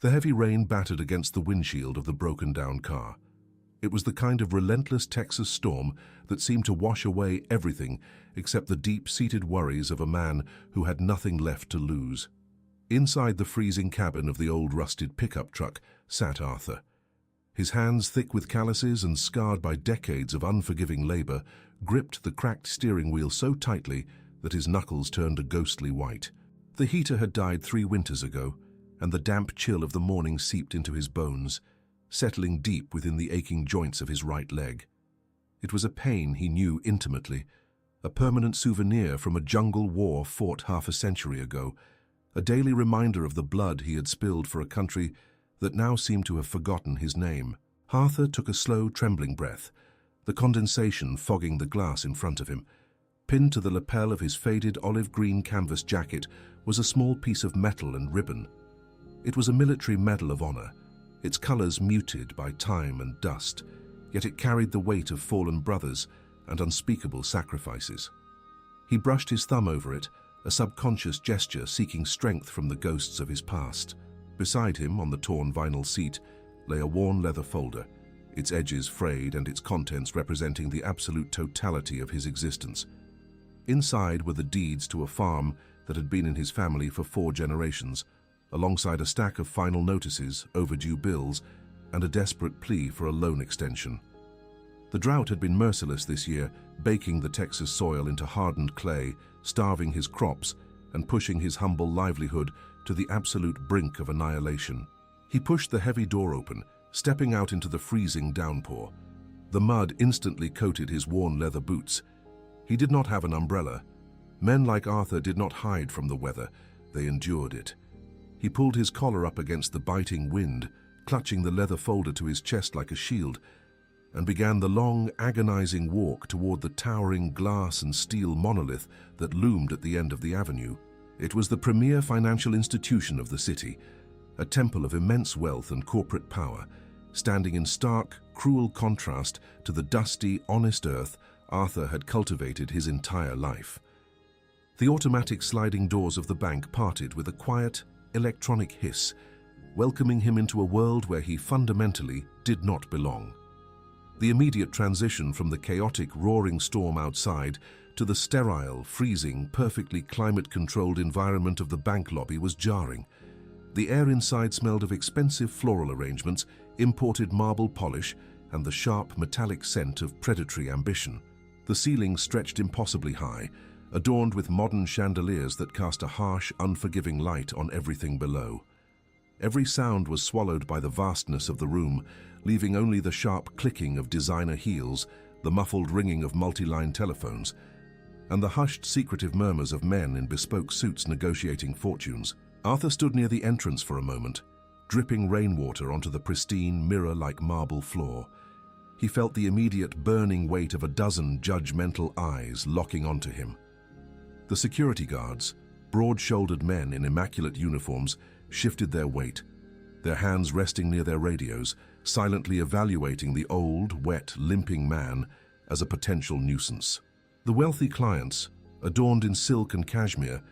The heavy rain battered against the windshield of the broken-down car. It was the kind of relentless Texas storm that seemed to wash away everything except the deep-seated worries of a man who had nothing left to lose. Inside the freezing cabin of the old rusted pickup truck sat Arthur. His hands, thick with calluses and scarred by decades of unforgiving labor, gripped the cracked steering wheel so tightly that his knuckles turned a ghostly white. The heater had died 3 winters ago, and the damp chill of the morning seeped into his bones, settling deep within the aching joints of his right leg. It was a pain he knew intimately, a permanent souvenir from a jungle war fought half a century ago, a daily reminder of the blood he had spilled for a country that now seemed to have forgotten his name. Arthur took a slow, trembling breath, the condensation fogging the glass in front of him. Pinned to the lapel of his faded olive-green canvas jacket was a small piece of metal and ribbon. It was a military medal of honor, its colors muted by time and dust, yet it carried the weight of fallen brothers and unspeakable sacrifices. He brushed his thumb over it, a subconscious gesture seeking strength from the ghosts of his past. Beside him, on the torn vinyl seat, lay a worn leather folder, its edges frayed and its contents representing the absolute totality of his existence. Inside were the deeds to a farm that had been in his family for 4 generations, alongside a stack of final notices, overdue bills, and a desperate plea for a loan extension. The drought had been merciless this year, baking the Texas soil into hardened clay, starving his crops, and pushing his humble livelihood to the absolute brink of annihilation. He pushed the heavy door open, stepping out into the freezing downpour. The mud instantly coated his worn leather boots. He did not have an umbrella. Men like Arthur did not hide from the weather, they endured it. He pulled his collar up against the biting wind, clutching the leather folder to his chest like a shield, and began the long, agonizing walk toward the towering glass and steel monolith that loomed at the end of the avenue. It was the premier financial institution of the city, a temple of immense wealth and corporate power, standing in stark, cruel contrast to the dusty, honest earth Arthur had cultivated his entire life. The automatic sliding doors of the bank parted with a quiet, electronic hiss, welcoming him into a world where he fundamentally did not belong. The immediate transition from the chaotic, roaring storm outside to the sterile, freezing, perfectly climate-controlled environment of the bank lobby was jarring. The air inside smelled of expensive floral arrangements, imported marble polish, and the sharp, metallic scent of predatory ambition. The ceiling stretched impossibly high, adorned with modern chandeliers that cast a harsh, unforgiving light on everything below. Every sound was swallowed by the vastness of the room, leaving only the sharp clicking of designer heels, the muffled ringing of multi-line telephones, and the hushed, secretive murmurs of men in bespoke suits negotiating fortunes. Arthur stood near the entrance for a moment, dripping rainwater onto the pristine, mirror-like marble floor. He felt the immediate burning weight of a dozen judgmental eyes locking onto him. The security guards, broad-shouldered men in immaculate uniforms, shifted their weight, their hands resting near their radios, silently evaluating the old, wet, limping man as a potential nuisance. The wealthy clients, adorned in silk and cashmere,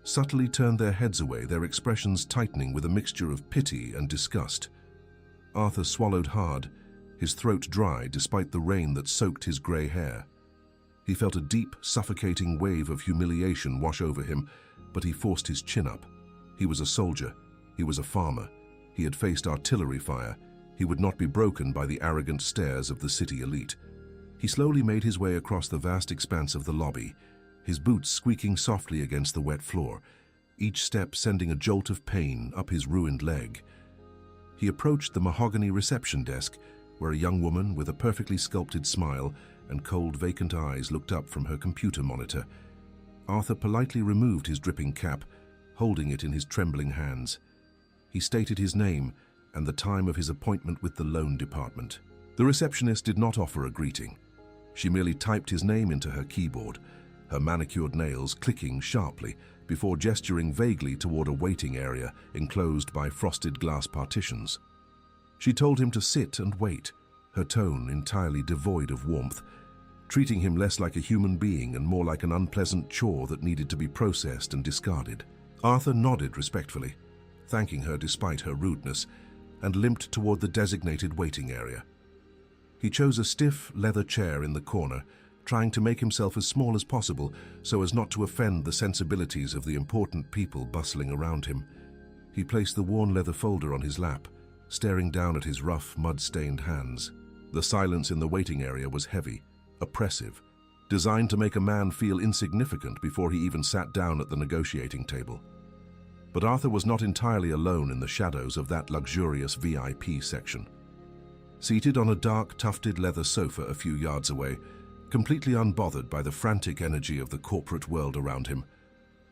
subtly turned their heads away, their expressions tightening with a mixture of pity and disgust. Arthur swallowed hard, his throat dry despite the rain that soaked his gray hair. He felt a deep, suffocating wave of humiliation wash over him, but he forced his chin up. He was a soldier. He was a farmer. He had faced artillery fire. He would not be broken by the arrogant stares of the city elite. He slowly made his way across the vast expanse of the lobby, his boots squeaking softly against the wet floor, each step sending a jolt of pain up his ruined leg. He approached the mahogany reception desk, where a young woman with a perfectly sculpted smile and cold, vacant eyes looked up from her computer monitor. Arthur politely removed his dripping cap, holding it in his trembling hands. He stated his name and the time of his appointment with the loan department. The receptionist did not offer a greeting. She merely typed his name into her keyboard, her manicured nails clicking sharply before gesturing vaguely toward a waiting area enclosed by frosted glass partitions. She told him to sit and wait, her tone entirely devoid of warmth, treating him less like a human being and more like an unpleasant chore that needed to be processed and discarded. Arthur nodded respectfully, thanking her despite her rudeness, and limped toward the designated waiting area. He chose a stiff leather chair in the corner, trying to make himself as small as possible so as not to offend the sensibilities of the important people bustling around him. He placed the worn leather folder on his lap, staring down at his rough, mud-stained hands. The silence in the waiting area was heavy, oppressive, designed to make a man feel insignificant before he even sat down at the negotiating table. But Arthur was not entirely alone in the shadows of that luxurious VIP section. Seated on a dark, tufted leather sofa a few yards away, completely unbothered by the frantic energy of the corporate world around him,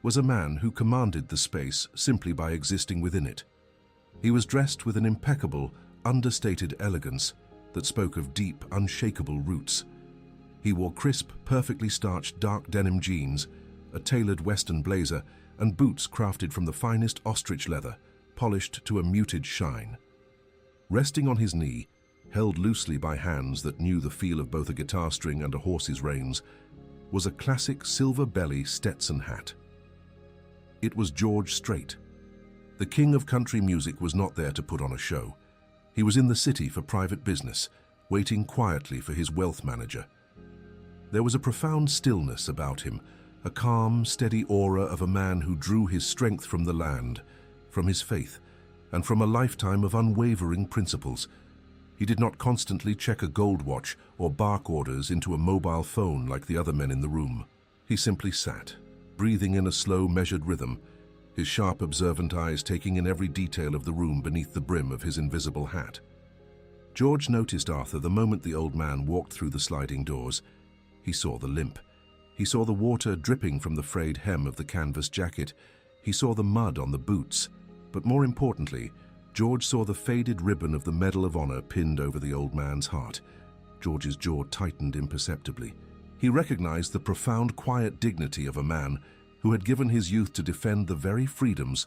was a man who commanded the space simply by existing within it. He was dressed with an impeccable, understated elegance that spoke of deep, unshakable roots. He wore crisp, perfectly starched dark denim jeans, a tailored Western blazer, and boots crafted from the finest ostrich leather, polished to a muted shine. Resting on his knee, held loosely by hands that knew the feel of both a guitar string and a horse's reins, was a classic silver belly Stetson hat. It was George Strait. The king of country music was not there to put on a show. He was in the city for private business, waiting quietly for his wealth manager. There was a profound stillness about him, a calm, steady aura of a man who drew his strength from the land, from his faith, and from a lifetime of unwavering principles. He did not constantly check a gold watch or bark orders into a mobile phone like the other men in the room. He simply sat, breathing in a slow, measured rhythm, his sharp, observant eyes taking in every detail of the room beneath the brim of his invisible hat. George noticed Arthur the moment the old man walked through the sliding doors. He saw the limp. He saw the water dripping from the frayed hem of the canvas jacket. He saw the mud on the boots. But more importantly, George saw the faded ribbon of the Medal of Honor pinned over the old man's heart. George's jaw tightened imperceptibly. He recognized the profound, quiet dignity of a man who had given his youth to defend the very freedoms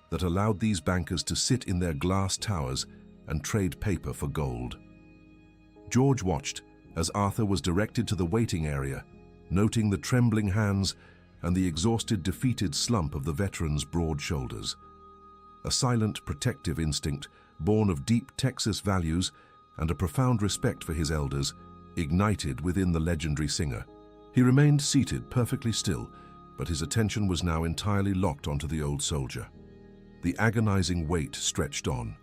that allowed these bankers to sit in their glass towers and trade paper for gold. George watched as Arthur was directed to the waiting area, noting the trembling hands and the exhausted, defeated slump of the veteran's broad shoulders. A silent, protective instinct, born of deep Texas values and a profound respect for his elders, ignited within the legendary singer. He remained seated, perfectly still, but his attention was now entirely locked onto the old soldier. The agonizing wait stretched on.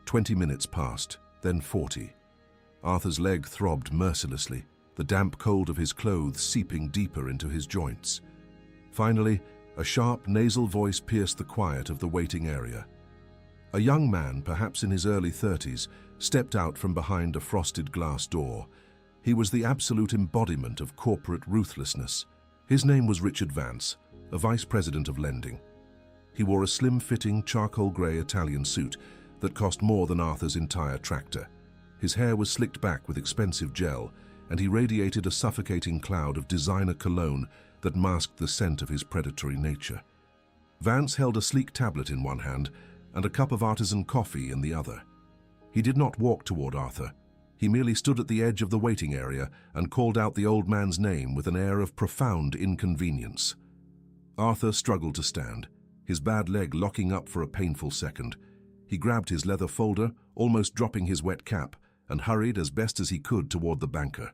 20 minutes passed, then 40. Arthur's leg throbbed mercilessly, the damp cold of his clothes seeping deeper into his joints. Finally, a sharp nasal voice pierced the quiet of the waiting area. A young man, perhaps in his early 30s, stepped out from behind a frosted glass door. He was the absolute embodiment of corporate ruthlessness. His name was Richard Vance, a vice president of lending. He wore a slim-fitting charcoal grey Italian suit that cost more than Arthur's entire tractor. His hair was slicked back with expensive gel, and he radiated a suffocating cloud of designer cologne that masked the scent of his predatory nature. Vance held a sleek tablet in one hand and a cup of artisan coffee in the other. He did not walk toward Arthur. He merely stood at the edge of the waiting area and called out the old man's name with an air of profound inconvenience. Arthur struggled to stand, his bad leg locking up for a painful second. He grabbed his leather folder, almost dropping his wet cap, and hurried as best as he could toward the banker.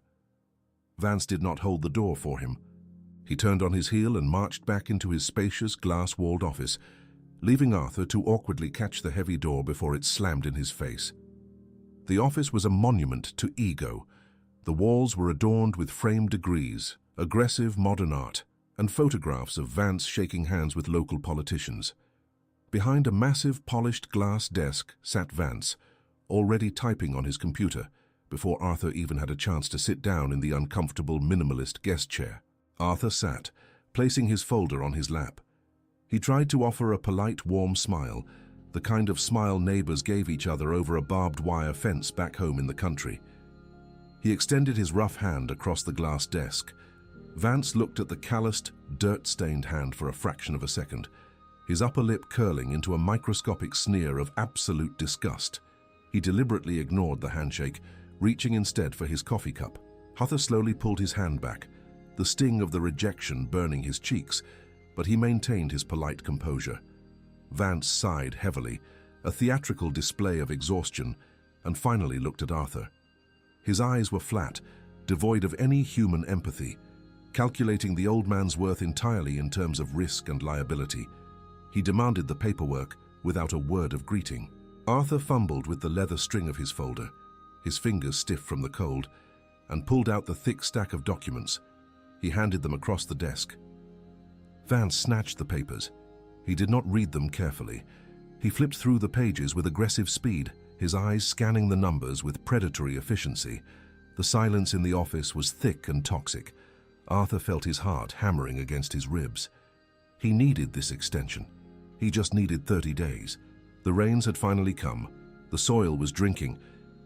Vance did not hold the door for him. He turned on his heel and marched back into his spacious, glass-walled office, leaving Arthur to awkwardly catch the heavy door before it slammed in his face. The office was a monument to ego. The walls were adorned with framed degrees, aggressive modern art, and photographs of Vance shaking hands with local politicians. Behind a massive polished glass desk sat Vance, already typing on his computer, before Arthur even had a chance to sit down in the uncomfortable minimalist guest chair. Arthur sat, placing his folder on his lap. He tried to offer a polite, warm smile, the kind of smile neighbors gave each other over a barbed wire fence back home in the country. He extended his rough hand across the glass desk. Vance looked at the calloused, dirt-stained hand for a fraction of a second, his upper lip curling into a microscopic sneer of absolute disgust. He deliberately ignored the handshake, reaching instead for his coffee cup. Arthur slowly pulled his hand back, the sting of the rejection burning his cheeks, but he maintained his polite composure. Vance sighed heavily, a theatrical display of exhaustion, and finally looked at Arthur. His eyes were flat, devoid of any human empathy, calculating the old man's worth entirely in terms of risk and liability. He demanded the paperwork without a word of greeting. Arthur fumbled with the leather string of his folder, his fingers stiff from the cold, and pulled out the thick stack of documents. He handed them across the desk. Vance snatched the papers. He did not read them carefully. He flipped through the pages with aggressive speed, his eyes scanning the numbers with predatory efficiency. The silence in the office was thick and toxic. Arthur felt his heart hammering against his ribs. He needed this extension. He just needed 30 days. The rains had finally come. The soil was drinking,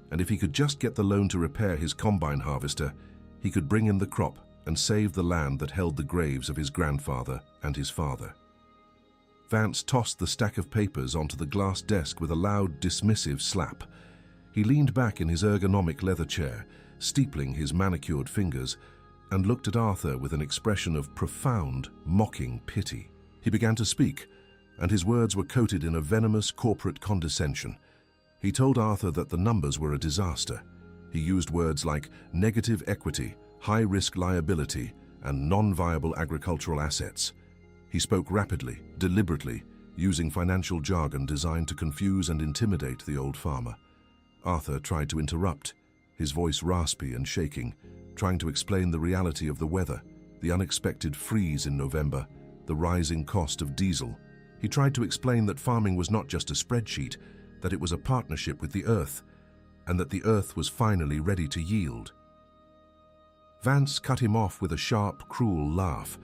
and if he could just get the loan to repair his combine harvester, he could bring in the crop and save the land that held the graves of his grandfather and his father. Vance tossed the stack of papers onto the glass desk with a loud, dismissive slap. He leaned back in his ergonomic leather chair, steepling his manicured fingers, and looked at Arthur with an expression of profound, mocking pity. He began to speak, and his words were coated in a venomous corporate condescension. He told Arthur that the numbers were a disaster. He used words like negative equity, high-risk liability, and non-viable agricultural assets. He spoke rapidly, deliberately, using financial jargon designed to confuse and intimidate the old farmer. Arthur tried to interrupt, his voice raspy and shaking, trying to explain the reality of the weather, the unexpected freeze in November, the rising cost of diesel. He tried to explain that farming was not just a spreadsheet, that it was a partnership with the earth, and that the earth was finally ready to yield. Vance cut him off with a sharp, cruel laugh.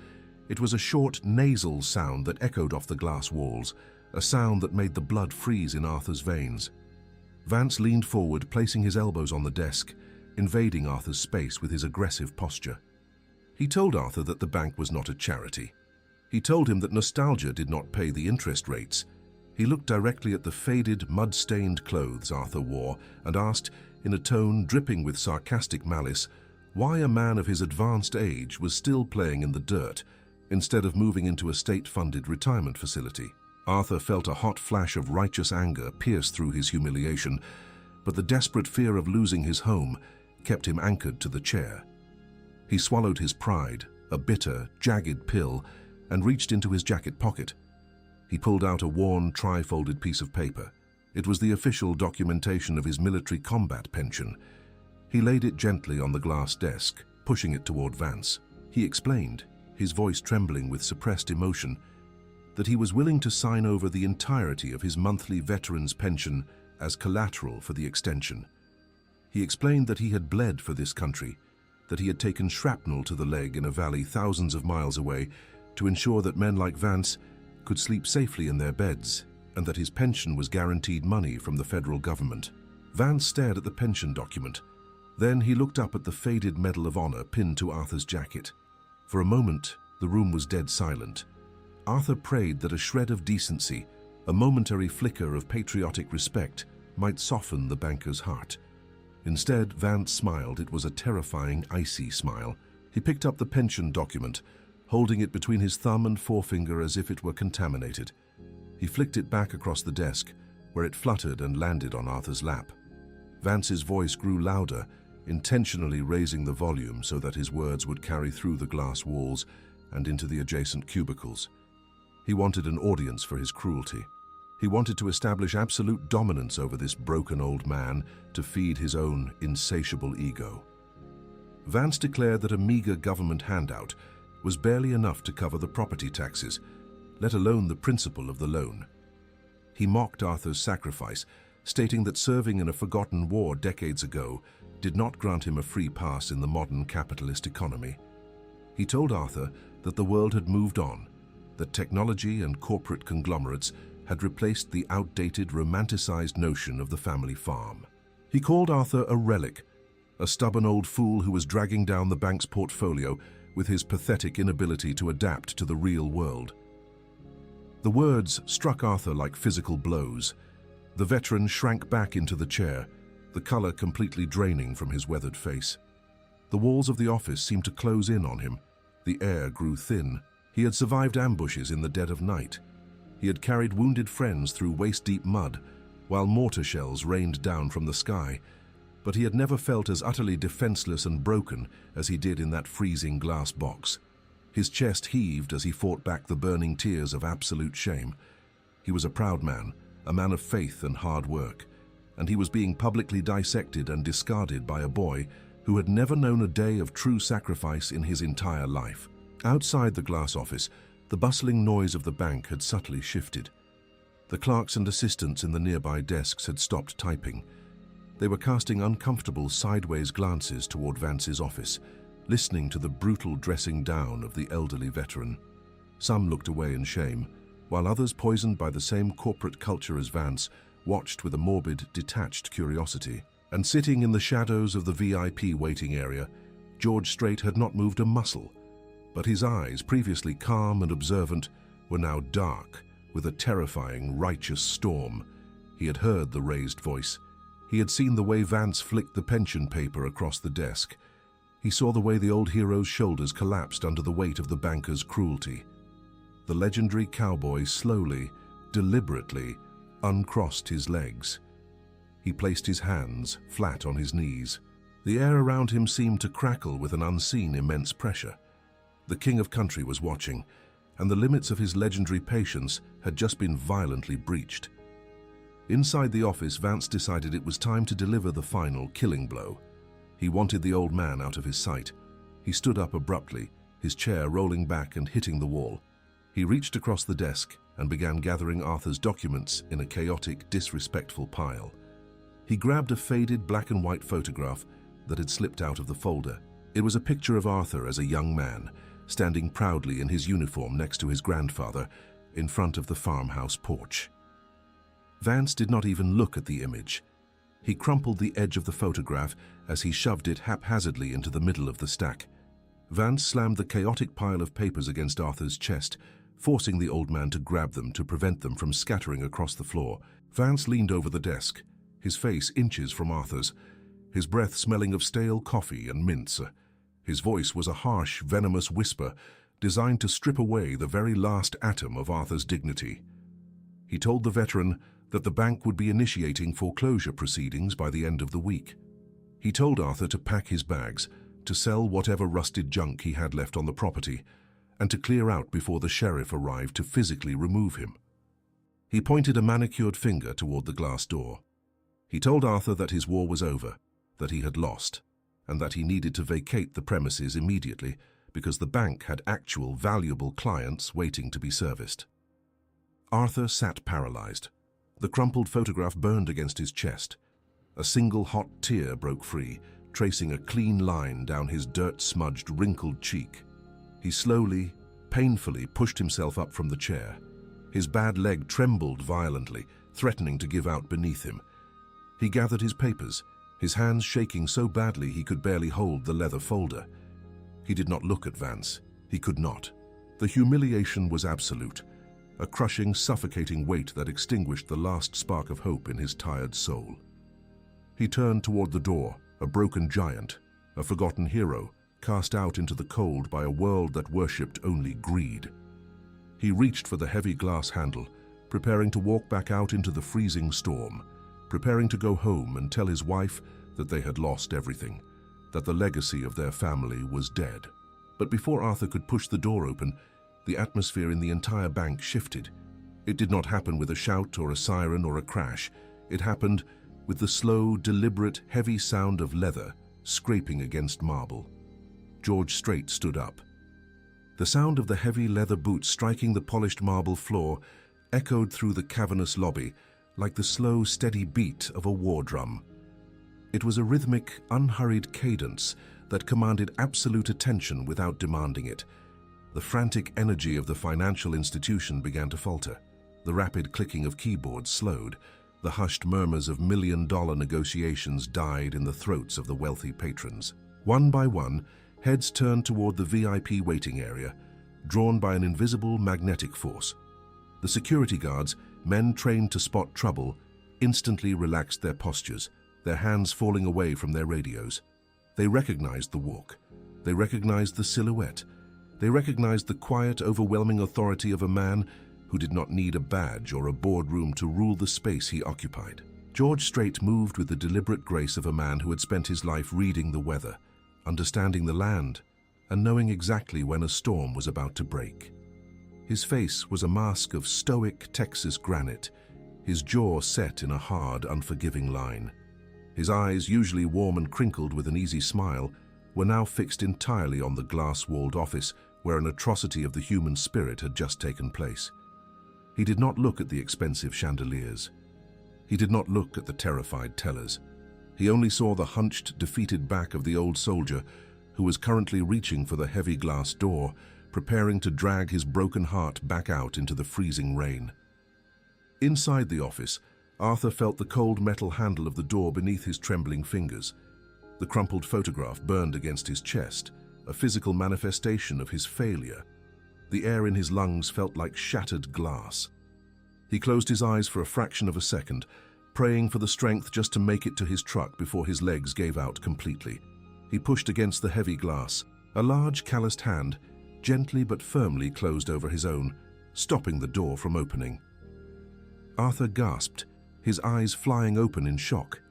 It was a short, nasal sound that echoed off the glass walls, a sound that made the blood freeze in Arthur's veins. Vance leaned forward, placing his elbows on the desk, invading Arthur's space with his aggressive posture. He told Arthur that the bank was not a charity. He told him that nostalgia did not pay the interest rates. He looked directly at the faded, mud-stained clothes Arthur wore and asked, in a tone dripping with sarcastic malice, why a man of his advanced age was still playing in the dirt instead of moving into a state-funded retirement facility. Arthur felt a hot flash of righteous anger pierce through his humiliation, but the desperate fear of losing his home kept him anchored to the chair. He swallowed his pride, a bitter, jagged pill, and reached into his jacket pocket. He pulled out a worn, tri-folded piece of paper. It was the official documentation of his military combat pension. He laid it gently on the glass desk, pushing it toward Vance. He explained, his voice trembling with suppressed emotion, that he was willing to sign over the entirety of his monthly veteran's pension as collateral for the extension. He explained that he had bled for this country, that he had taken shrapnel to the leg in a valley thousands of miles away to ensure that men like Vance could sleep safely in their beds, and that his pension was guaranteed money from the federal government. Vance stared at the pension document. Then he looked up at the faded Medal of Honor pinned to Arthur's jacket. For a moment, the room was dead silent. Arthur prayed that a shred of decency, a momentary flicker of patriotic respect, might soften the banker's heart. Instead, Vance smiled. It was a terrifying, icy smile. He picked up the pension document, holding it between his thumb and forefinger as if it were contaminated. He flicked it back across the desk, where it fluttered and landed on Arthur's lap. Vance's voice grew louder, intentionally raising the volume so that his words would carry through the glass walls and into the adjacent cubicles. He wanted an audience for his cruelty. He wanted to establish absolute dominance over this broken old man to feed his own insatiable ego. Vance declared that a meager government handout was barely enough to cover the property taxes, let alone the principal of the loan. He mocked Arthur's sacrifice, stating that serving in a forgotten war decades ago did not grant him a free pass in the modern capitalist economy. He told Arthur that the world had moved on, that technology and corporate conglomerates had replaced the outdated, romanticized notion of the family farm. He called Arthur a relic, a stubborn old fool who was dragging down the bank's portfolio with his pathetic inability to adapt to the real world. The words struck Arthur like physical blows. The veteran shrank back into the chair, the color completely draining from his weathered face. The walls of the office seemed to close in on him. The air grew thin. He had survived ambushes in the dead of night. He had carried wounded friends through waist-deep mud, while mortar shells rained down from the sky, but he had never felt as utterly defenseless and broken as he did in that freezing glass box. His chest heaved as he fought back the burning tears of absolute shame. He was a proud man, a man of faith and hard work, and he was being publicly dissected and discarded by a boy who had never known a day of true sacrifice in his entire life. Outside the glass office, the bustling noise of the bank had subtly shifted. The clerks and assistants in the nearby desks had stopped typing. They were casting uncomfortable sideways glances toward Vance's office, listening to the brutal dressing down of the elderly veteran. Some looked away in shame, while others, poisoned by the same corporate culture as Vance, watched with a morbid, detached curiosity. And sitting in the shadows of the VIP waiting area, George Strait had not moved a muscle, but his eyes, previously calm and observant, were now dark, with a terrifying, righteous storm. He had heard the raised voice. He had seen the way Vance flicked the pension paper across the desk. He saw the way the old hero's shoulders collapsed under the weight of the banker's cruelty. The legendary cowboy slowly, deliberately, uncrossed his legs. He placed his hands flat on his knees. The air around him seemed to crackle with an unseen immense pressure. The king of country was watching, and the limits of his legendary patience had just been violently breached. Inside the office, Vance decided it was time to deliver the final killing blow. He wanted the old man out of his sight. He stood up abruptly, his chair rolling back and hitting the wall. He reached across the desk and began gathering Arthur's documents in a chaotic, disrespectful pile. He grabbed a faded black and white photograph that had slipped out of the folder. It was a picture of Arthur as a young man, standing proudly in his uniform next to his grandfather in front of the farmhouse porch. Vance did not even look at the image. He crumpled the edge of the photograph as he shoved it haphazardly into the middle of the stack. Vance slammed the chaotic pile of papers against Arthur's chest, forcing the old man to grab them to prevent them from scattering across the floor. Vance leaned over the desk, his face inches from Arthur's, his breath smelling of stale coffee and mints. His voice was a harsh, venomous whisper designed to strip away the very last atom of Arthur's dignity. He told the veteran that the bank would be initiating foreclosure proceedings by the end of the week. He told Arthur to pack his bags, to sell whatever rusted junk he had left on the property, and to clear out before the sheriff arrived to physically remove him. He pointed a manicured finger toward the glass door. He told Arthur that his war was over, that he had lost, and that he needed to vacate the premises immediately because the bank had actual valuable clients waiting to be serviced. Arthur sat paralyzed. The crumpled photograph burned against his chest. A single hot tear broke free, tracing a clean line down his dirt-smudged, wrinkled cheek. He slowly, painfully pushed himself up from the chair. His bad leg trembled violently, threatening to give out beneath him. He gathered his papers, his hands shaking so badly he could barely hold the leather folder. He did not look at Vance. He could not. The humiliation was absolute, a crushing, suffocating weight that extinguished the last spark of hope in his tired soul. He turned toward the door, a broken giant, a forgotten hero, cast out into the cold by a world that worshipped only greed. He reached for the heavy glass handle, preparing to walk back out into the freezing storm, preparing to go home and tell his wife that they had lost everything, that the legacy of their family was dead. But before Arthur could push the door open, the atmosphere in the entire bank shifted. It did not happen with a shout or a siren or a crash. It happened with the slow, deliberate, heavy sound of leather scraping against marble. George Strait stood up. The sound of the heavy leather boots striking the polished marble floor echoed through the cavernous lobby like the slow, steady beat of a war drum. It was a rhythmic, unhurried cadence that commanded absolute attention without demanding it. The frantic energy of the financial institution began to falter. The rapid clicking of keyboards slowed. The hushed murmurs of million-dollar negotiations died in the throats of the wealthy patrons. One by one, heads turned toward the VIP waiting area, drawn by an invisible magnetic force. The security guards, men trained to spot trouble, instantly relaxed their postures, their hands falling away from their radios. They recognized the walk. They recognized the silhouette. They recognized the quiet, overwhelming authority of a man who did not need a badge or a boardroom to rule the space he occupied. George Strait moved with the deliberate grace of a man who had spent his life reading the weather, understanding the land, and knowing exactly when a storm was about to break. His face was a mask of stoic Texas granite, his jaw set in a hard, unforgiving line. His eyes, usually warm and crinkled with an easy smile, were now fixed entirely on the glass-walled office where an atrocity of the human spirit had just taken place. He did not look at the expensive chandeliers. He did not look at the terrified tellers. He only saw the hunched, defeated back of the old soldier who was currently reaching for the heavy glass door, preparing to drag his broken heart back out into the freezing rain. Inside the office, Arthur felt the cold metal handle of the door beneath his trembling fingers. The crumpled photograph burned against his chest, a physical manifestation of his failure. The air in his lungs felt like shattered glass. He closed his eyes for a fraction of a second, praying for the strength just to make it to his truck before his legs gave out completely. He pushed against the heavy glass. A large, calloused hand gently but firmly closed over his own, stopping the door from opening. Arthur gasped, his eyes flying open in shock.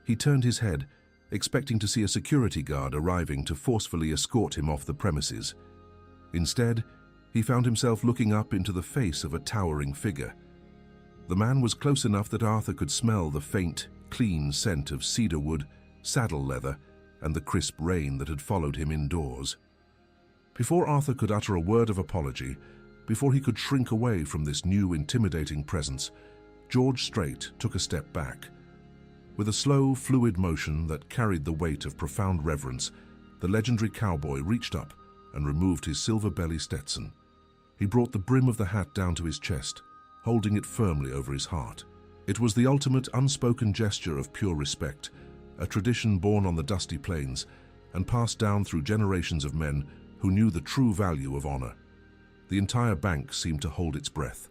He turned his head, expecting to see a security guard arriving to forcefully escort him off the premises. Instead, he found himself looking up into the face of a towering figure. The man was close enough that Arthur could smell the faint, clean scent of cedar wood, saddle leather, and the crisp rain that had followed him indoors. Before Arthur could utter a word of apology, before he could shrink away from this new, intimidating presence, George Strait took a step back. With a slow, fluid motion that carried the weight of profound reverence, the legendary cowboy reached up and removed his silver belly Stetson. He brought the brim of the hat down to his chest, holding it firmly over his heart. It was the ultimate unspoken gesture of pure respect, a tradition born on the dusty plains and passed down through generations of men who knew the true value of honor. The entire bank seemed to hold its breath.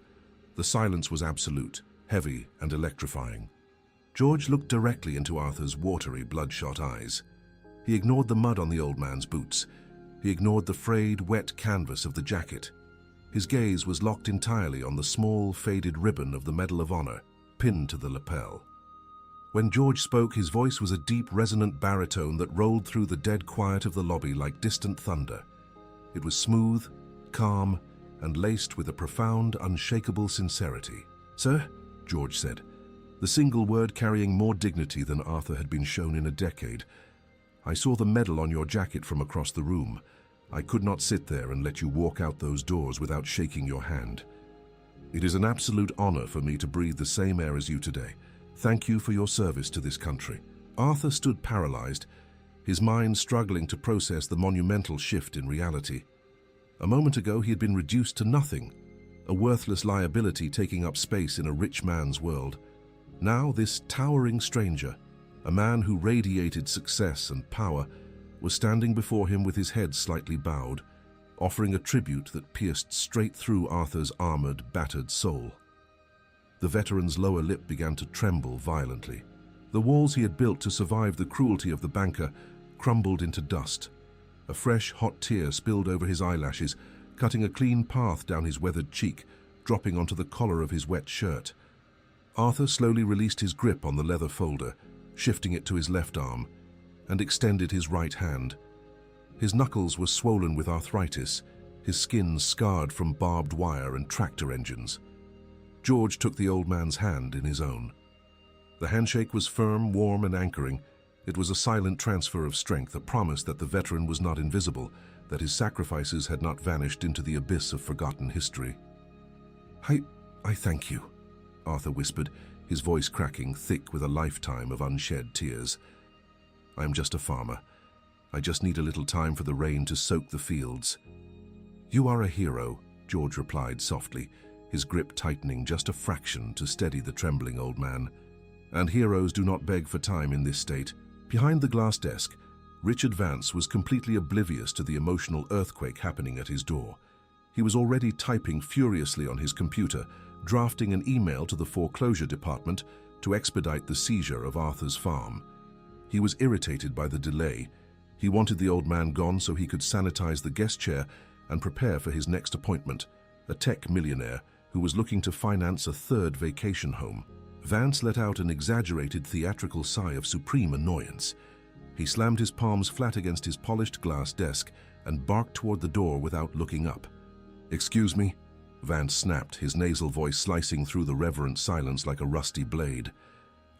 The silence was absolute, heavy and electrifying. George looked directly into Arthur's watery, bloodshot eyes. He ignored the mud on the old man's boots. He ignored the frayed, wet canvas of the jacket. His gaze was locked entirely on the small, faded ribbon of the Medal of Honor, pinned to the lapel. When George spoke, his voice was a deep, resonant baritone that rolled through the dead quiet of the lobby like distant thunder. It was smooth, calm, and laced with a profound, unshakable sincerity. "Sir," George said, the single word carrying more dignity than Arthur had been shown in a decade, "I saw the medal on your jacket from across the room. I could not sit there and let you walk out those doors without shaking your hand. It is an absolute honor for me to breathe the same air as you today. Thank you for your service to this country." Arthur stood paralyzed, his mind struggling to process the monumental shift in reality. A moment ago he had been reduced to nothing, a worthless liability taking up space in a rich man's world. Now this towering stranger, a man who radiated success and power, was standing before him with his head slightly bowed, offering a tribute that pierced straight through Arthur's armored, battered soul. The veteran's lower lip began to tremble violently. The walls he had built to survive the cruelty of the banker crumbled into dust. A fresh, hot tear spilled over his eyelashes, cutting a clean path down his weathered cheek, dropping onto the collar of his wet shirt. Arthur slowly released his grip on the leather folder, shifting it to his left arm, and extended his right hand. His knuckles were swollen with arthritis, his skin scarred from barbed wire and tractor engines. George took the old man's hand in his own. The handshake was firm, warm, and anchoring. It was a silent transfer of strength, a promise that the veteran was not invisible, that his sacrifices had not vanished into the abyss of forgotten history. I thank you," Arthur whispered, his voice cracking, thick with a lifetime of unshed tears. "I am just a farmer. I just need a little time for the rain to soak the fields." "You are a hero," George replied softly, his grip tightening just a fraction to steady the trembling old man. "And heroes do not beg for time in this state." Behind the glass desk, Richard Vance was completely oblivious to the emotional earthquake happening at his door. He was already typing furiously on his computer, drafting an email to the foreclosure department to expedite the seizure of Arthur's farm. He was irritated by the delay. He wanted the old man gone so he could sanitize the guest chair and prepare for his next appointment, a tech millionaire, who was looking to finance a third vacation home. Vance let out an exaggerated theatrical sigh of supreme annoyance. He slammed his palms flat against his polished glass desk and barked toward the door without looking up. "Excuse me?" Vance snapped, his nasal voice slicing through the reverent silence like a rusty blade.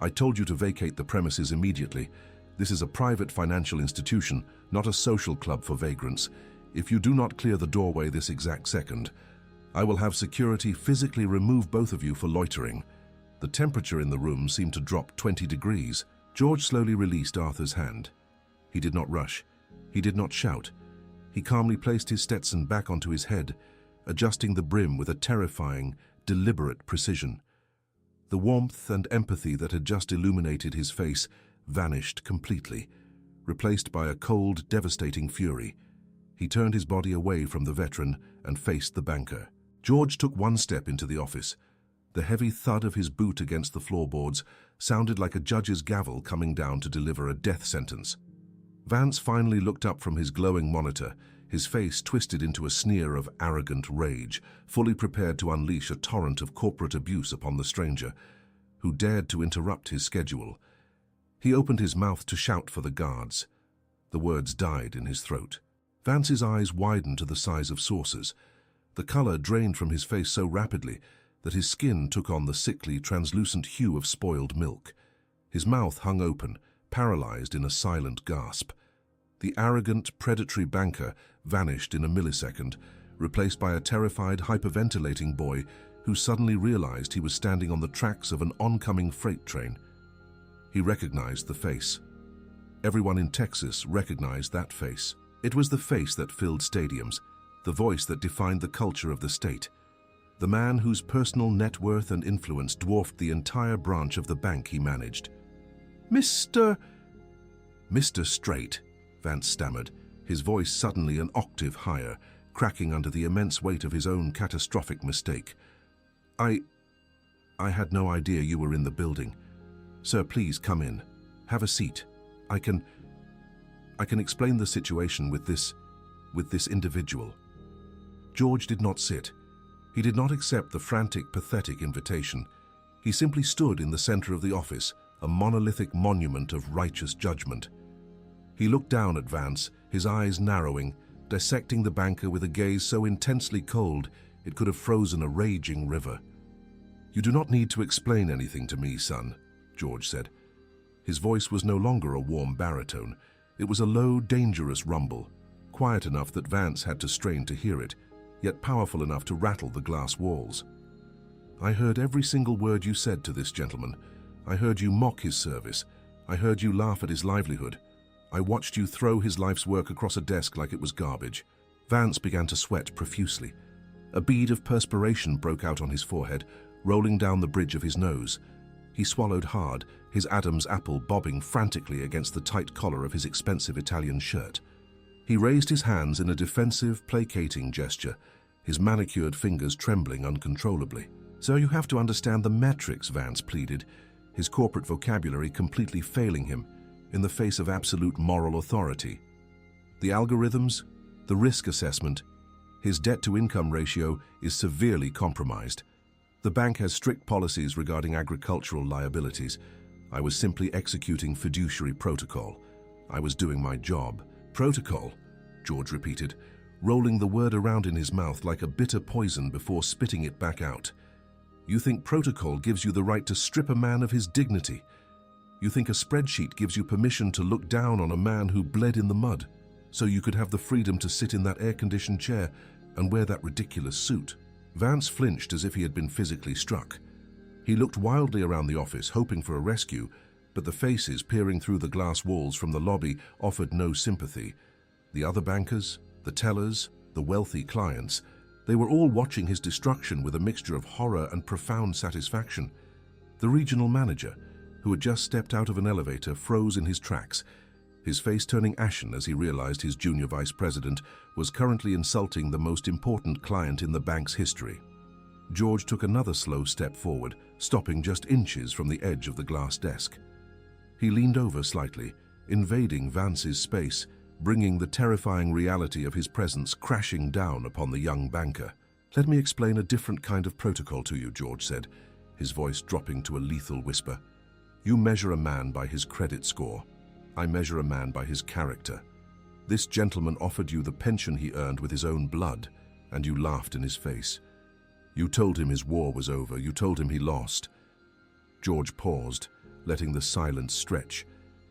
"I told you to vacate the premises immediately. This is a private financial institution, not a social club for vagrants. If you do not clear the doorway this exact second, I will have security physically remove both of you for loitering." The temperature in the room seemed to drop 20 degrees. George slowly released Arthur's hand. He did not rush. He did not shout. He calmly placed his Stetson back onto his head, adjusting the brim with a terrifying, deliberate precision. The warmth and empathy that had just illuminated his face vanished completely, replaced by a cold, devastating fury. He turned his body away from the veteran and faced the banker. George took one step into the office. The heavy thud of his boot against the floorboards sounded like a judge's gavel coming down to deliver a death sentence. Vance finally looked up from his glowing monitor, his face twisted into a sneer of arrogant rage, fully prepared to unleash a torrent of corporate abuse upon the stranger, who dared to interrupt his schedule. He opened his mouth to shout for the guards. The words died in his throat. Vance's eyes widened to the size of saucers. The color drained from his face so rapidly that his skin took on the sickly, translucent hue of spoiled milk. His mouth hung open, paralyzed in a silent gasp. The arrogant, predatory banker vanished in a millisecond, replaced by a terrified, hyperventilating boy who suddenly realized he was standing on the tracks of an oncoming freight train. He recognized the face. Everyone in Texas recognized that face. It was the face that filled stadiums, the voice that defined the culture of the state. The man whose personal net worth and influence dwarfed the entire branch of the bank he managed. Mr. Strait, Vance stammered, his voice suddenly an octave higher, cracking under the immense weight of his own catastrophic mistake. I had no idea you were in the building. Sir, please come in. Have a seat. I can explain the situation with this individual." George did not sit. He did not accept the frantic, pathetic invitation. He simply stood in the center of the office, a monolithic monument of righteous judgment. He looked down at Vance, his eyes narrowing, dissecting the banker with a gaze so intensely cold it could have frozen a raging river. "You do not need to explain anything to me, son," George said. His voice was no longer a warm baritone. It was a low, dangerous rumble, quiet enough that Vance had to strain to hear it, yet powerful enough to rattle the glass walls. "I heard every single word you said to this gentleman. I heard you mock his service. I heard you laugh at his livelihood. I watched you throw his life's work across a desk like it was garbage." Vance began to sweat profusely. A bead of perspiration broke out on his forehead, rolling down the bridge of his nose. He swallowed hard, his Adam's apple bobbing frantically against the tight collar of his expensive Italian shirt. He raised his hands in a defensive, placating gesture, his manicured fingers trembling uncontrollably. "So you have to understand the metrics," Vance pleaded, his corporate vocabulary completely failing him in the face of absolute moral authority. "The algorithms, the risk assessment, his debt-to-income ratio is severely compromised. The bank has strict policies regarding agricultural liabilities. I was simply executing fiduciary protocol. I was doing my job." "Protocol," George repeated, rolling the word around in his mouth like a bitter poison before spitting it back out. "You think protocol gives you the right to strip a man of his dignity? You think a spreadsheet gives you permission to look down on a man who bled in the mud, so you could have the freedom to sit in that air-conditioned chair and wear that ridiculous suit?" Vance flinched as if he had been physically struck. He looked wildly around the office, hoping for a rescue, but the faces peering through the glass walls from the lobby offered no sympathy. The other bankers, the tellers, the wealthy clients, they were all watching his destruction with a mixture of horror and profound satisfaction. The regional manager, who had just stepped out of an elevator, froze in his tracks, his face turning ashen as he realized his junior vice president was currently insulting the most important client in the bank's history. George took another slow step forward, stopping just inches from the edge of the glass desk. He leaned over slightly, invading Vance's space, bringing the terrifying reality of his presence crashing down upon the young banker. "Let me explain a different kind of protocol to you," George said, his voice dropping to a lethal whisper. "You measure a man by his credit score. I measure a man by his character. This gentleman offered you the pension he earned with his own blood, and you laughed in his face. You told him his war was over. You told him he lost." George paused, letting the silence stretch,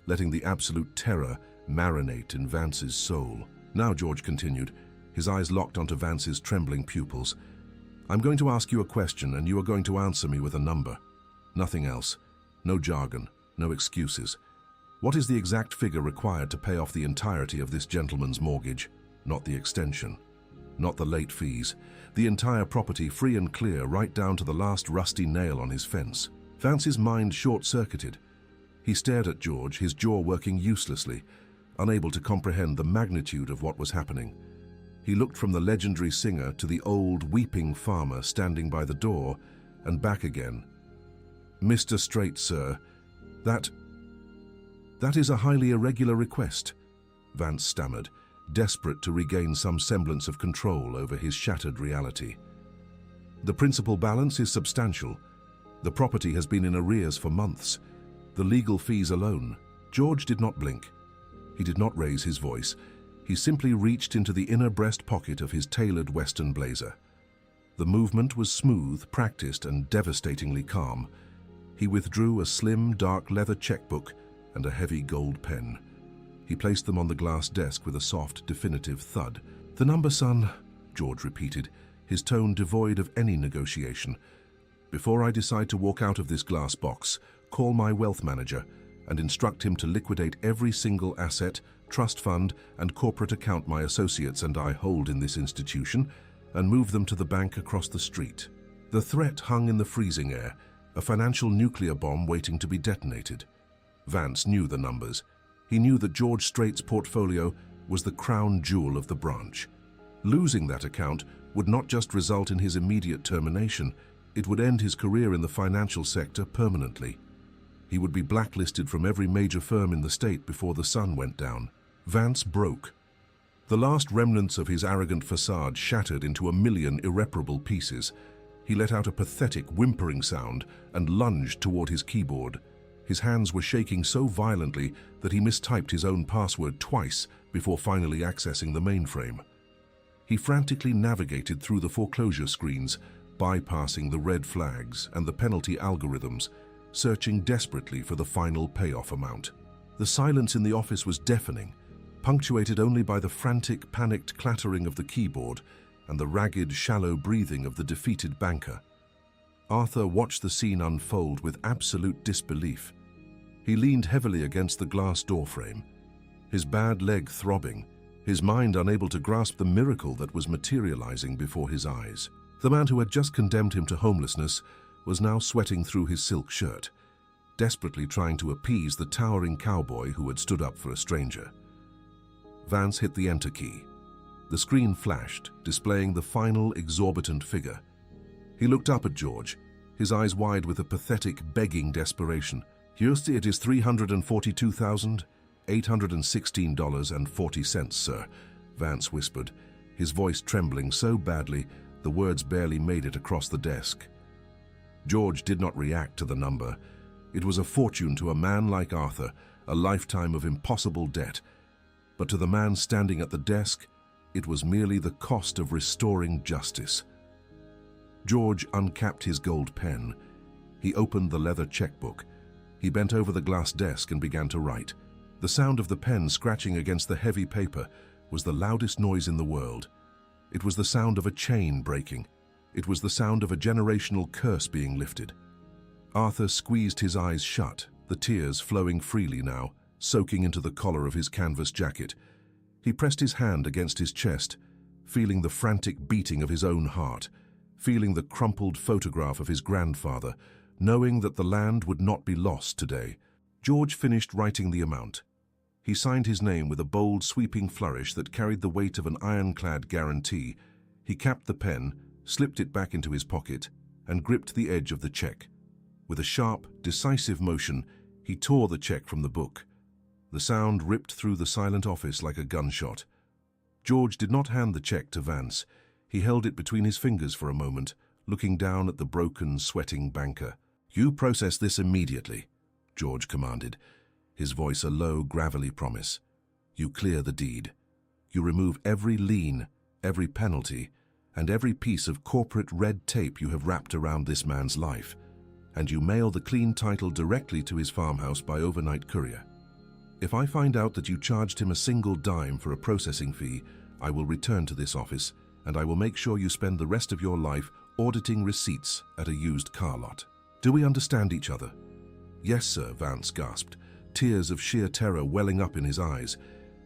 letting the absolute terror marinate in Vance's soul. "Now," George continued, his eyes locked onto Vance's trembling pupils, "I'm going to ask you a question, and you are going to answer me with a number. Nothing else. No jargon, no excuses. What is the exact figure required to pay off the entirety of this gentleman's mortgage? Not the extension, not the late fees. The entire property, free and clear, right down to the last rusty nail on his fence." Vance's mind short-circuited. He stared at George, his jaw working uselessly, unable to comprehend the magnitude of what was happening. He looked from the legendary singer to the old, weeping farmer standing by the door, and back again. "Mr. Strait, sir, that is a highly irregular request," Vance stammered, desperate to regain some semblance of control over his shattered reality. "The principal balance is substantial. The property has been in arrears for months. The legal fees alone." George did not blink. He did not raise his voice. He simply reached into the inner breast pocket of his tailored Western blazer. The movement was smooth, practiced, and devastatingly calm. He withdrew a slim, dark leather checkbook and a heavy gold pen. He placed them on the glass desk with a soft, definitive thud. "The number, son," George repeated, his tone devoid of any negotiation. "Before I decide to walk out of this glass box, call my wealth manager and instruct him to liquidate every single asset, trust fund, and corporate account my associates and I hold in this institution, and move them to the bank across the street." The threat hung in the freezing air, a financial nuclear bomb waiting to be detonated. Vance knew the numbers. He knew that George Strait's portfolio was the crown jewel of the branch. Losing that account would not just result in his immediate termination, it would end his career in the financial sector permanently. He would be blacklisted from every major firm in the state before the sun went down. Vance broke. The last remnants of his arrogant facade shattered into a million irreparable pieces. He let out a pathetic, whimpering sound and lunged toward his keyboard. His hands were shaking so violently that he mistyped his own password twice before finally accessing the mainframe. He frantically navigated through the foreclosure screens, bypassing the red flags and the penalty algorithms, searching desperately for the final payoff amount. The silence in the office was deafening, punctuated only by the frantic, panicked clattering of the keyboard and the ragged, shallow breathing of the defeated banker. Arthur watched the scene unfold with absolute disbelief. He leaned heavily against the glass doorframe, his bad leg throbbing, his mind unable to grasp the miracle that was materializing before his eyes. The man who had just condemned him to homelessness was now sweating through his silk shirt, desperately trying to appease the towering cowboy who had stood up for a stranger. Vance hit the enter key. The screen flashed, displaying the final exorbitant figure. He looked up at George, his eyes wide with a pathetic, begging desperation. "Houston, it is $342,816.40, sir," Vance whispered, his voice trembling so badly the words barely made it across the desk. George did not react to the number. It was a fortune to a man like Arthur, a lifetime of impossible debt. But to the man standing at the desk, it was merely the cost of restoring justice. George uncapped his gold pen. He opened the leather checkbook. He bent over the glass desk and began to write. The sound of the pen scratching against the heavy paper was the loudest noise in the world. It was the sound of a chain breaking. It was the sound of a generational curse being lifted. Arthur squeezed his eyes shut, the tears flowing freely now, soaking into the collar of his canvas jacket. He pressed his hand against his chest, feeling the frantic beating of his own heart, feeling the crumpled photograph of his grandfather, knowing that the land would not be lost today. George finished writing the amount. He signed his name with a bold, sweeping flourish that carried the weight of an ironclad guarantee. He capped the pen, slipped it back into his pocket, and gripped the edge of the check. With a sharp, decisive motion, he tore the check from the book. The sound ripped through the silent office like a gunshot. George did not hand the check to Vance. He held it between his fingers for a moment, looking down at the broken, sweating banker. "You process this immediately," George commanded, his voice a low, gravelly promise. "You clear the deed. You remove every lien, every penalty, and every piece of corporate red tape you have wrapped around this man's life, and you mail the clean title directly to his farmhouse by overnight courier. If I find out that you charged him a single dime for a processing fee, I will return to this office, and I will make sure you spend the rest of your life auditing receipts at a used car lot. Do we understand each other?" "Yes, sir," Vance gasped, tears of sheer terror welling up in his eyes.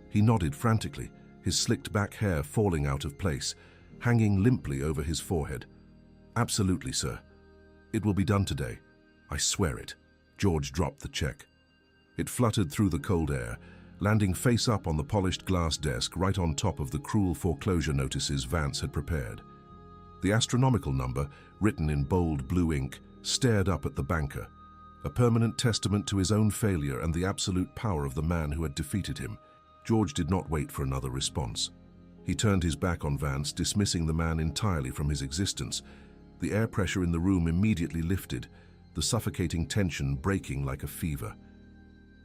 He nodded frantically, his slicked back hair falling out of place, hanging limply over his forehead. "Absolutely, sir. It will be done today. I swear it." George dropped the check. It fluttered through the cold air, landing face up on the polished glass desk right on top of the cruel foreclosure notices Vance had prepared. The astronomical number, written in bold blue ink, stared up at the banker, a permanent testament to his own failure and the absolute power of the man who had defeated him. George did not wait for another response. He turned his back on Vance, dismissing the man entirely from his existence. The air pressure in the room immediately lifted, the suffocating tension breaking like a fever.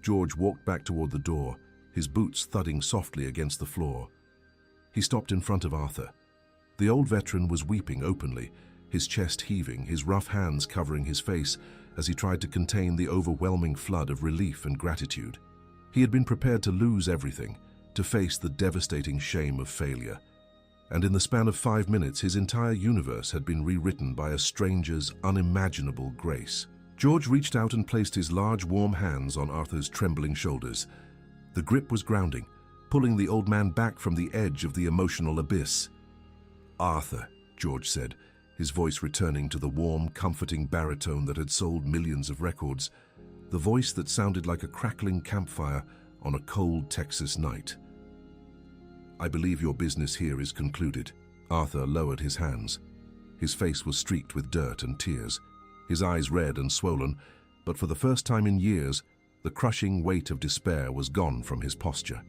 George walked back toward the door, his boots thudding softly against the floor. He stopped in front of Arthur. The old veteran was weeping openly, his chest heaving, his rough hands covering his face as he tried to contain the overwhelming flood of relief and gratitude. He had been prepared to lose everything, to face the devastating shame of failure. And in the span of 5 minutes, his entire universe had been rewritten by a stranger's unimaginable grace. George reached out and placed his large, warm hands on Arthur's trembling shoulders. The grip was grounding, pulling the old man back from the edge of the emotional abyss. "Arthur," George said, his voice returning to the warm, comforting baritone that had sold millions of records, the voice that sounded like a crackling campfire on a cold Texas night. "I believe your business here is concluded." Arthur lowered his hands. His face was streaked with dirt and tears, his eyes red and swollen, but for the first time in years, the crushing weight of despair was gone from his posture.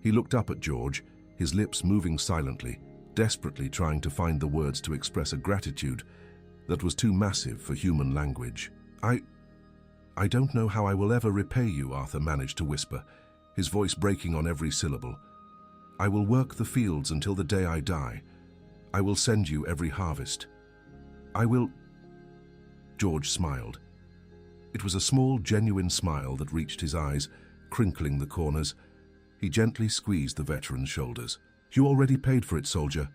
He looked up at George, his lips moving silently, desperately trying to find the words to express a gratitude that was too massive for human language. I don't know how I will ever repay you," Arthur managed to whisper, his voice breaking on every syllable. "I will work the fields until the day I die. I will send you every harvest. I will—" George smiled. It was a small, genuine smile that reached his eyes, crinkling the corners. He gently squeezed the veteran's shoulders. "You already paid for it, soldier,"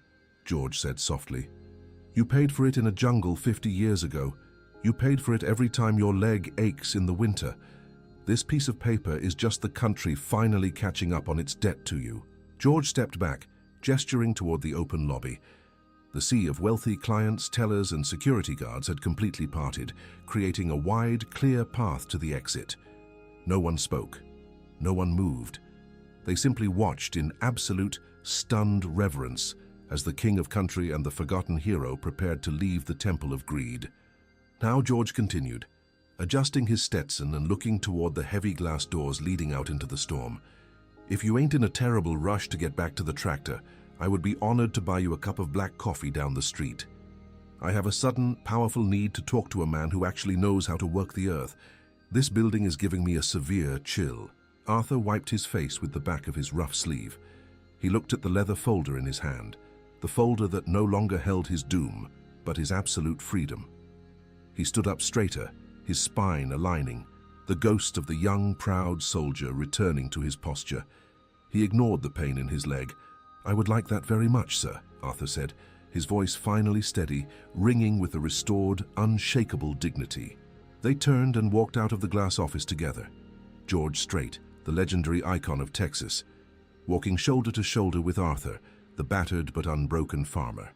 George said softly. "You paid for it in a jungle 50 years ago. You paid for it every time your leg aches in the winter. This piece of paper is just the country finally catching up on its debt to you." George stepped back, gesturing toward the open lobby. The sea of wealthy clients, tellers, and security guards had completely parted, creating a wide, clear path to the exit. No one spoke. No one moved. They simply watched in absolute, stunned reverence as the king of country and the forgotten hero prepared to leave the temple of greed. Now George continued, adjusting his Stetson and looking toward the heavy glass doors leading out into the storm. "If you ain't in a terrible rush to get back to the tractor, I would be honored to buy you a cup of black coffee down the street. I have a sudden, powerful need to talk to a man who actually knows how to work the earth. This building is giving me a severe chill." Arthur wiped his face with the back of his rough sleeve. He looked at the leather folder in his hand, the folder that no longer held his doom, but his absolute freedom. He stood up straighter, his spine aligning, the ghost of the young, proud soldier returning to his posture. He ignored the pain in his leg. "I would like that very much, sir," Arthur said, his voice finally steady, ringing with a restored, unshakable dignity. They turned and walked out of the glass office together. George Strait, the legendary icon of Texas, walking shoulder to shoulder with Arthur, the battered but unbroken farmer.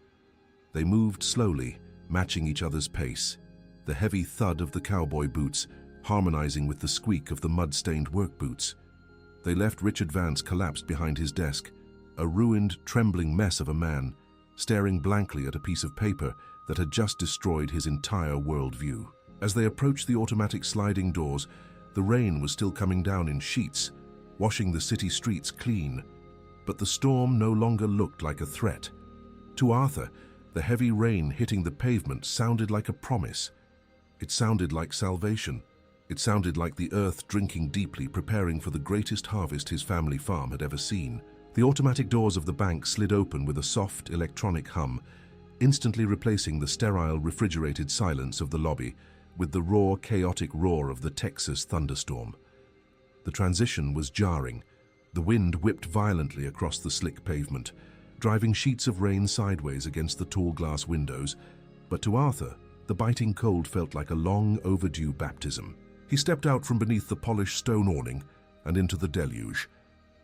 They moved slowly, matching each other's pace, the heavy thud of the cowboy boots harmonizing with the squeak of the mud-stained work boots. They left Richard Vance collapsed behind his desk, a ruined, trembling mess of a man, staring blankly at a piece of paper that had just destroyed his entire worldview. As they approached the automatic sliding doors, the rain was still coming down in sheets, washing the city streets clean. But the storm no longer looked like a threat. To Arthur, the heavy rain hitting the pavement sounded like a promise. It sounded like salvation. It sounded like the earth drinking deeply, preparing for the greatest harvest his family farm had ever seen. The automatic doors of the bank slid open with a soft electronic hum, instantly replacing the sterile, refrigerated silence of the lobby with the raw, chaotic roar of the Texas thunderstorm. The transition was jarring. The wind whipped violently across the slick pavement, driving sheets of rain sideways against the tall glass windows, but to Arthur, the biting cold felt like a long overdue baptism. He stepped out from beneath the polished stone awning and into the deluge,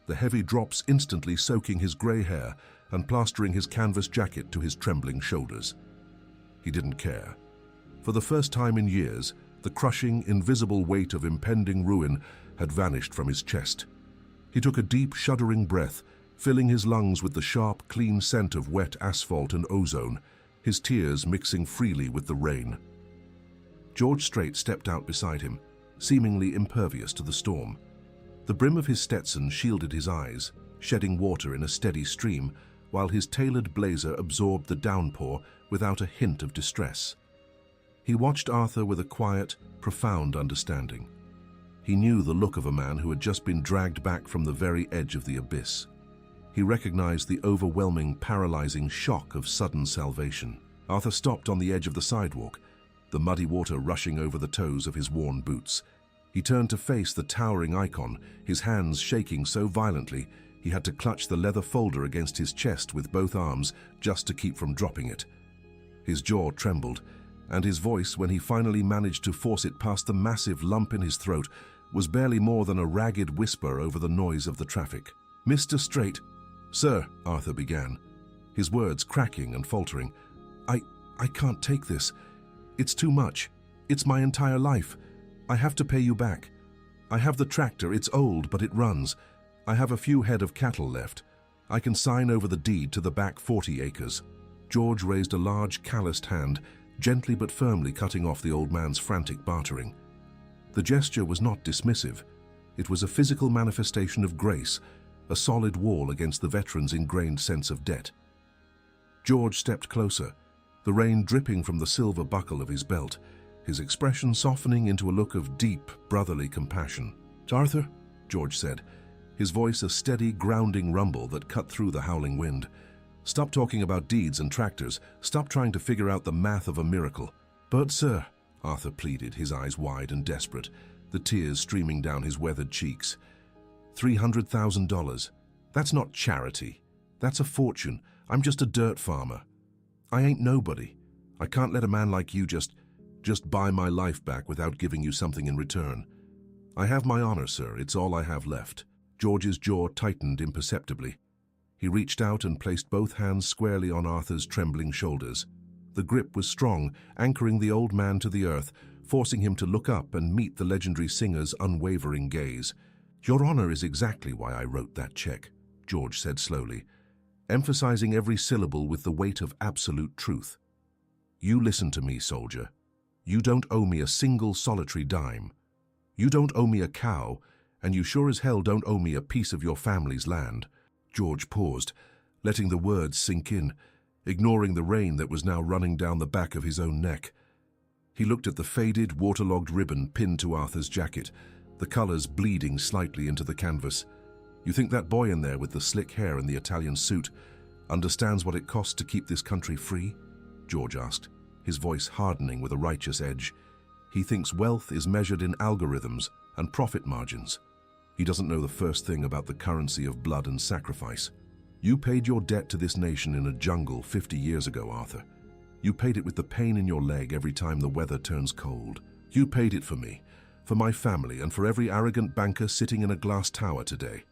the heavy drops instantly soaking his grey hair and plastering his canvas jacket to his trembling shoulders. He didn't care. For the first time in years, the crushing, invisible weight of impending ruin had vanished from his chest. He took a deep, shuddering breath, filling his lungs with the sharp, clean scent of wet asphalt and ozone, his tears mixing freely with the rain. George Strait stepped out beside him, seemingly impervious to the storm. The brim of his Stetson shielded his eyes, shedding water in a steady stream, while his tailored blazer absorbed the downpour without a hint of distress. He watched Arthur with a quiet, profound understanding. He knew the look of a man who had just been dragged back from the very edge of the abyss. He recognized the overwhelming, paralyzing shock of sudden salvation. Arthur stopped on the edge of the sidewalk, the muddy water rushing over the toes of his worn boots. He turned to face the towering icon, his hands shaking so violently he had to clutch the leather folder against his chest with both arms just to keep from dropping it. His jaw trembled, and his voice, when he finally managed to force it past the massive lump in his throat, was barely more than a ragged whisper over the noise of the traffic. "Mr. Strait." "Sir," Arthur began, his words cracking and faltering. I can't take this. It's too much. It's my entire life. I have to pay you back. I have the tractor. It's old, but it runs. I have a few head of cattle left. I can sign over the deed to the back 40 acres. George raised a large, calloused hand, gently but firmly cutting off the old man's frantic bartering. The gesture was not dismissive. It was a physical manifestation of grace, a solid wall against the veteran's ingrained sense of debt. George stepped closer, the rain dripping from the silver buckle of his belt, his expression softening into a look of deep, brotherly compassion. "Arthur," George said, his voice a steady, grounding rumble that cut through the howling wind. "Stop talking about deeds and tractors. Stop trying to figure out the math of a miracle." "But, sir," Arthur pleaded, his eyes wide and desperate, the tears streaming down his weathered cheeks. $300,000. That's not charity. That's a fortune. I'm just a dirt farmer. I ain't nobody. I can't let a man like you just buy my life back without giving you something in return. I have my honor, sir. It's all I have left." George's jaw tightened imperceptibly. He reached out and placed both hands squarely on Arthur's trembling shoulders. The grip was strong, anchoring the old man to the earth, forcing him to look up and meet the legendary singer's unwavering gaze. "Your honor is exactly why I wrote that check," George said slowly, emphasizing every syllable with the weight of absolute truth. "You listen to me, soldier. You don't owe me a single solitary dime. You don't owe me a cow, and you sure as hell don't owe me a piece of your family's land." George paused, letting the words sink in, ignoring the rain that was now running down the back of his own neck. He looked at the faded, waterlogged ribbon pinned to Arthur's jacket, the colors bleeding slightly into the canvas. "You think that boy in there with the slick hair and the Italian suit understands what it costs to keep this country free?" George asked, his voice hardening with a righteous edge. "He thinks wealth is measured in algorithms and profit margins. He doesn't know the first thing about the currency of blood and sacrifice. You paid your debt to this nation in a jungle 50 years ago, Arthur. You paid it with the pain in your leg every time the weather turns cold. You paid it for me, for my family, and for every arrogant banker sitting in a glass tower today."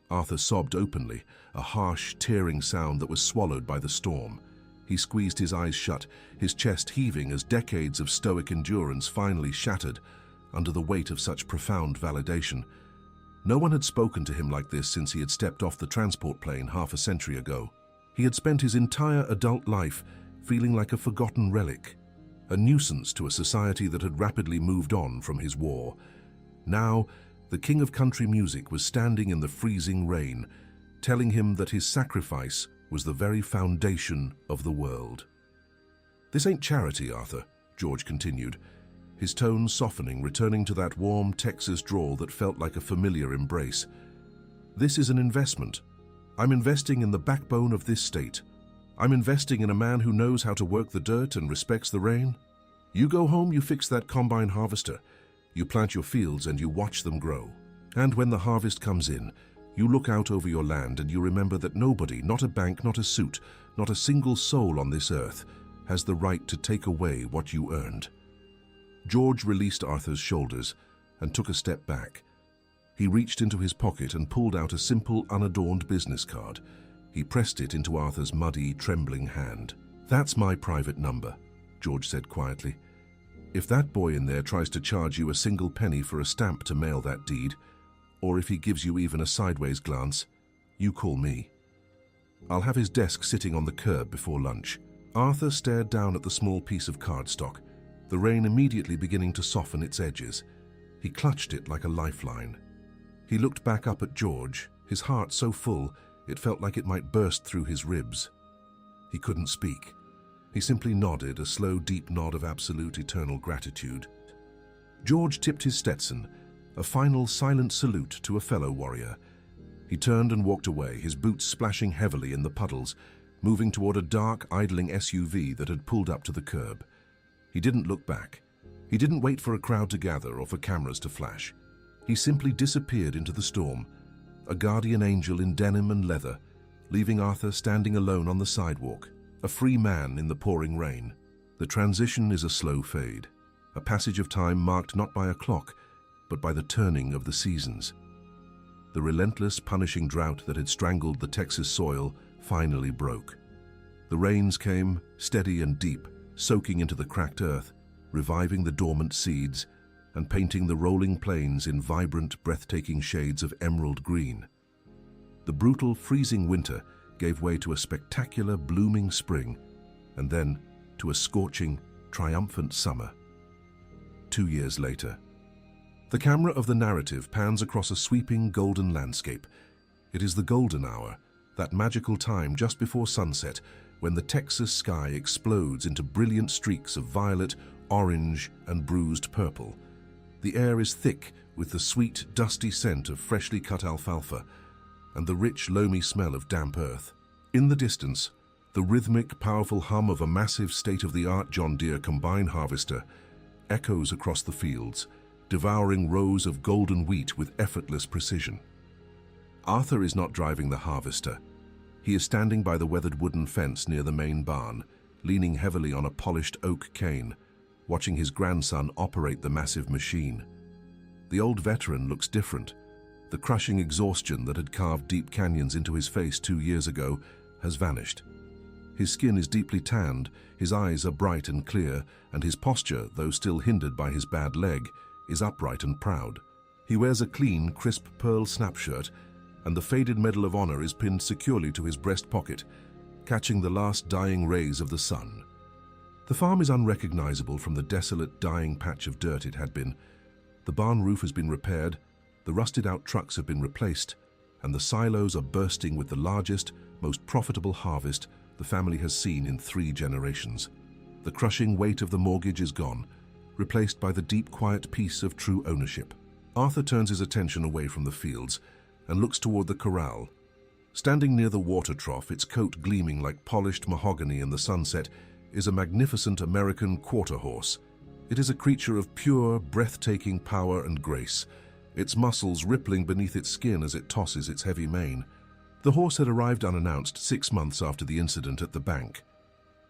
Arthur sobbed openly, a harsh, tearing sound that was swallowed by the storm. He squeezed his eyes shut, his chest heaving as decades of stoic endurance finally shattered under the weight of such profound validation. No one had spoken to him like this since he had stepped off the transport plane half a century ago. He had spent his entire adult life feeling like a forgotten relic, a nuisance to a society that had rapidly moved on from his war. Now, the king of country music was standing in the freezing rain, telling him that his sacrifice was the very foundation of the world. "This ain't charity, Arthur," George continued, his tone softening, returning to that warm Texas drawl that felt like a familiar embrace. "This is an investment. I'm investing in the backbone of this state. I'm investing in a man who knows how to work the dirt and respects the rain. You go home, you fix that combine harvester, you plant your fields and you watch them grow. And when the harvest comes in, you look out over your land and you remember that nobody, not a bank, not a suit, not a single soul on this earth, has the right to take away what you earned." George released Arthur's shoulders and took a step back. He reached into his pocket and pulled out a simple, unadorned business card. He pressed it into Arthur's muddy, trembling hand. "That's my private number," George said quietly. "If that boy in there tries to charge you a single penny for a stamp to mail that deed, or if he gives you even a sideways glance, you call me. I'll have his desk sitting on the curb before lunch." Arthur stared down at the small piece of cardstock, the rain immediately beginning to soften its edges. He clutched it like a lifeline. He looked back up at George, his heart so full it felt like it might burst through his ribs. He couldn't speak. He simply nodded, a slow, deep nod of absolute, eternal gratitude. George tipped his Stetson, a final silent salute to a fellow warrior. He turned and walked away, his boots splashing heavily in the puddles, moving toward a dark, idling SUV that had pulled up to the curb. He didn't look back. He didn't wait for a crowd to gather or for cameras to flash. He simply disappeared into the storm, a guardian angel in denim and leather, leaving Arthur standing alone on the sidewalk, a free man in the pouring rain. The transition is a slow fade, a passage of time marked not by a clock, but by the turning of the seasons. The relentless, punishing drought that had strangled the Texas soil finally broke. The rains came, steady and deep, soaking into the cracked earth, reviving the dormant seeds, and painting the rolling plains in vibrant, breathtaking shades of emerald green. The brutal, freezing winter gave way to a spectacular, blooming spring, and then to a scorching, triumphant summer. 2 years later. The camera of the narrative pans across a sweeping, golden landscape. It is the golden hour, that magical time just before sunset, when the Texas sky explodes into brilliant streaks of violet, orange, and bruised purple. The air is thick with the sweet, dusty scent of freshly cut alfalfa and the rich, loamy smell of damp earth. In the distance, the rhythmic, powerful hum of a massive state-of-the-art John Deere combine harvester echoes across the fields, devouring rows of golden wheat with effortless precision. Arthur is not driving the harvester. He is standing by the weathered wooden fence near the main barn, leaning heavily on a polished oak cane, watching his grandson operate the massive machine. The old veteran looks different. The crushing exhaustion that had carved deep canyons into his face 2 years ago has vanished. His skin is deeply tanned, his eyes are bright and clear, and his posture, though still hindered by his bad leg, is upright and proud. He wears a clean, crisp pearl snap shirt, and the faded Medal of Honor is pinned securely to his breast pocket, catching the last dying rays of the sun. The farm is unrecognizable from the desolate, dying patch of dirt it had been. The barn roof has been repaired, the rusted-out trucks have been replaced, and the silos are bursting with the largest, most profitable harvest the family has seen in 3 generations. The crushing weight of the mortgage is gone, replaced by the deep, quiet peace of true ownership. Arthur turns his attention away from the fields and looks toward the corral. Standing near the water trough, its coat gleaming like polished mahogany in the sunset, is a magnificent American quarter horse. It is a creature of pure, breathtaking power and grace, its muscles rippling beneath its skin as it tosses its heavy mane. The horse had arrived unannounced 6 months after the incident at the bank.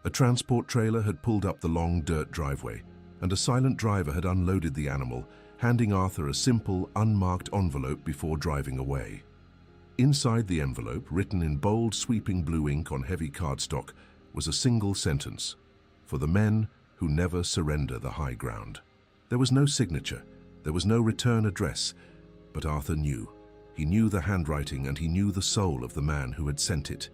A transport trailer had pulled up the long dirt driveway, and a silent driver had unloaded the animal, handing Arthur a simple, unmarked envelope before driving away. Inside the envelope, written in bold, sweeping blue ink on heavy cardstock, was a single sentence: "For the men who never surrender the high ground." There was no signature, there was no return address, but Arthur knew. He knew the handwriting and he knew the soul of the man who had sent it.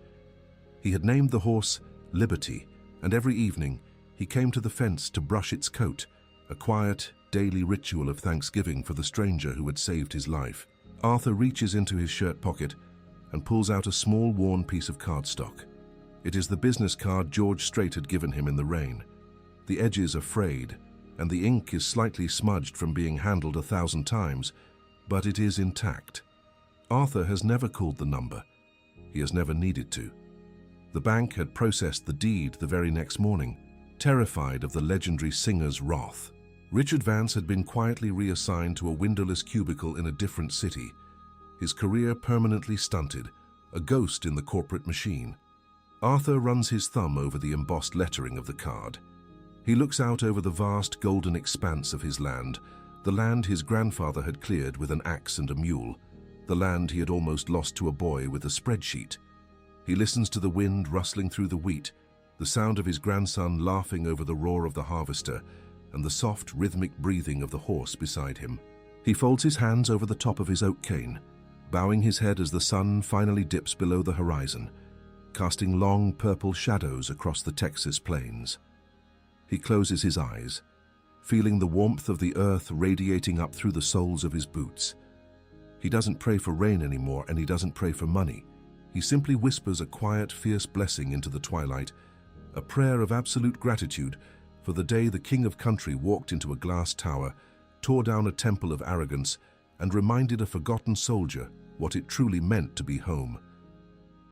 He had named the horse Liberty, and every evening he came to the fence to brush its coat, a quiet, daily ritual of thanksgiving for the stranger who had saved his life. Arthur reaches into his shirt pocket and pulls out a small, worn piece of cardstock. It is the business card George Strait had given him in the rain. The edges are frayed, and the ink is slightly smudged from being handled 1,000 times, but it is intact. Arthur has never called the number. He has never needed to. The bank had processed the deed the very next morning, terrified of the legendary singer's wrath. Richard Vance had been quietly reassigned to a windowless cubicle in a different city, his career permanently stunted, a ghost in the corporate machine. Arthur runs his thumb over the embossed lettering of the card. He looks out over the vast golden expanse of his land, the land his grandfather had cleared with an axe and a mule, the land he had almost lost to a boy with a spreadsheet. He listens to the wind rustling through the wheat, the sound of his grandson laughing over the roar of the harvester, and the soft, rhythmic breathing of the horse beside him. He folds his hands over the top of his oak cane, bowing his head as the sun finally dips below the horizon, casting long purple shadows across the Texas plains. He closes his eyes, feeling the warmth of the earth radiating up through the soles of his boots. He doesn't pray for rain anymore, and he doesn't pray for money. He simply whispers a quiet, fierce blessing into the twilight, a prayer of absolute gratitude for the day the king of country walked into a glass tower, tore down a temple of arrogance, and reminded a forgotten soldier what it truly meant to be home.